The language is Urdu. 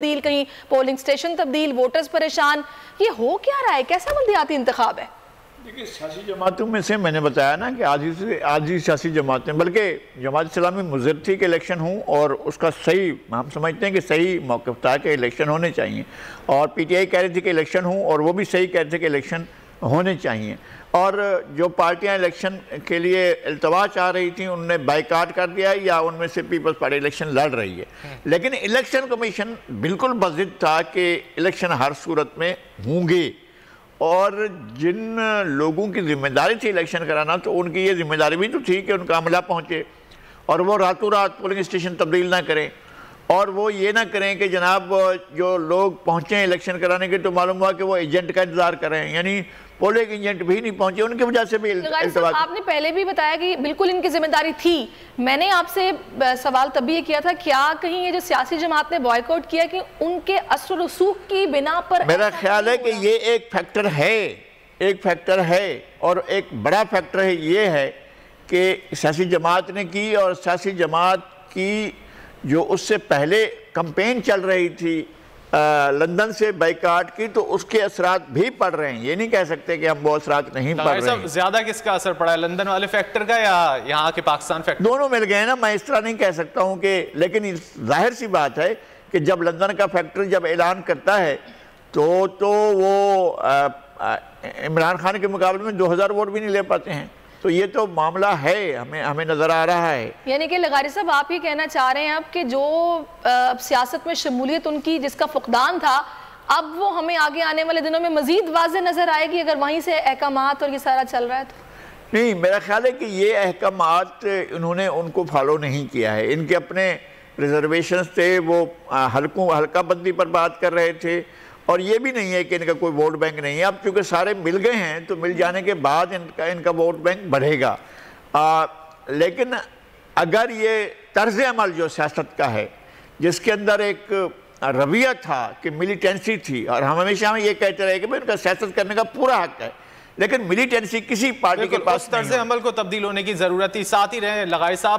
تبدیل، کہیں پولنگ سٹیشن تبدیل، ووٹرز پریشان. یہ ہو کیا رہا ہے؟ کیسا بلدیاتی انتخاب ہے؟ دیکھیں سیاسی جماعتوں میں سے میں نے بتایا نا کہ آدھی سیاسی جماعتیں، بلکہ جماعت اسلامی مضر تھی کہ الیکشن ہوں، اور اس کا صحیح ہم سمجھتے ہیں کہ صحیح موقف تھا کہ الیکشن ہونے چاہیے، اور پی ٹی آئی کہہ رہی تھی کہ الیکشن ہوں، اور وہ بھی صحیح کہہ رہے تھے کہ الیکشن ہونے چاہیے. اور جو پارٹیاں الیکشن کے لیے التوا چاہ رہی تھیں انہوں نے بائیکاٹ کر دیا، یا ان میں سے پیپلز پارٹی الیکشن لڑ رہی ہے. لیکن الیکشن کمیشن بالکل بضد تھا کہ الیکشن ہر صورت میں ہوں گے، اور جن لوگوں کی ذمہ داری تھی الیکشن کرانا، تو ان کی یہ ذمہ داری بھی تو تھی کہ ان کا عملہ پہنچے، اور وہ راتوں رات پولنگ اسٹیشن تبدیل نہ کریں، اور وہ یہ نہ کریں کہ جناب جو لوگ پہنچے ہیں الیکشن کرانے کے تو معلوم ہوا کہ وہ ایجنٹ کا انتظار کریں، یعنی پولنگ ایجنٹ بھی نہیں پہنچے، ان کی وجہ سے بھی التوا. آپ نے پہلے بھی بتایا کہ بالکل ان کی ذمہ داری تھی. میں نے آپ سے سوال تب بھی یہ کیا تھا، کیا کہیں یہ جو سیاسی جماعت نے بائیکاٹ کیا کہ ان کے اثر و رسوخ کی بنا پر؟ میرا خیال ہے کہ یہ ایک فیکٹر ہے، اور ایک بڑا فیکٹر ہے یہ ہے کہ سیاسی جماعت نے کی، اور سیاسی جماعت کی جو اس سے پہلے کمپین چل رہی تھی لندن سے بائیکاٹ کی، تو اس کے اثرات بھی پڑ رہے ہیں. یہ نہیں کہہ سکتے کہ ہم وہ اثرات نہیں پڑ رہے ہیں. زیادہ کس کا اثر پڑا ہے، لندن والے فیکٹر کا یا یہاں کے پاکستان فیکٹر؟ دونوں مل گئے نا. میں اس طرح نہیں کہہ سکتا ہوں کہ، لیکن ظاہر سی بات ہے کہ جب لندن کا فیکٹر جب اعلان کرتا ہے تو وہ عمران خان کے مقابلے میں 2000 ووٹ بھی نہیں لے پاتے ہیں. تو یہ تو معاملہ ہے، ہمیں نظر آ رہا ہے. یعنی کہ لغاری صاحب آپ یہ کہنا چاہ رہے ہیں اب کہ جو سیاست میں شمولیت ان کی جس کا فقدان تھا، اب وہ ہمیں آگے آنے والے دنوں میں مزید واضح نظر آئے گی اگر وہیں سے احکامات اور یہ سارا چل رہا ہے تو؟ نہیں، میرا خیال ہے کہ یہ احکامات انہوں نے ان کو فالو نہیں کیا ہے. ان کے اپنے ریزرویشنز تھے، وہ حلقہ بندی پر بات کر رہے تھے، اور یہ بھی نہیں ہے کہ ان کا کوئی ووٹ بینک نہیں ہے. اب چونکہ سارے مل گئے ہیں تو مل جانے کے بعد ان کا ووٹ بینک بڑھے گا. لیکن اگر یہ طرز عمل جو سیاست کا ہے، جس کے اندر ایک رویہ تھا کہ ملیٹنسی تھی، اور ہم ہمیشہ یہ کہتے رہے کہ ان کا سیاست کرنے کا پورا حق ہے، لیکن ملیٹنسی کسی پارٹی کے پاس طرز عمل کو تبدیل ہونے کی ضرورت تھی. ساتھ ہی رہے لغاری صاحب.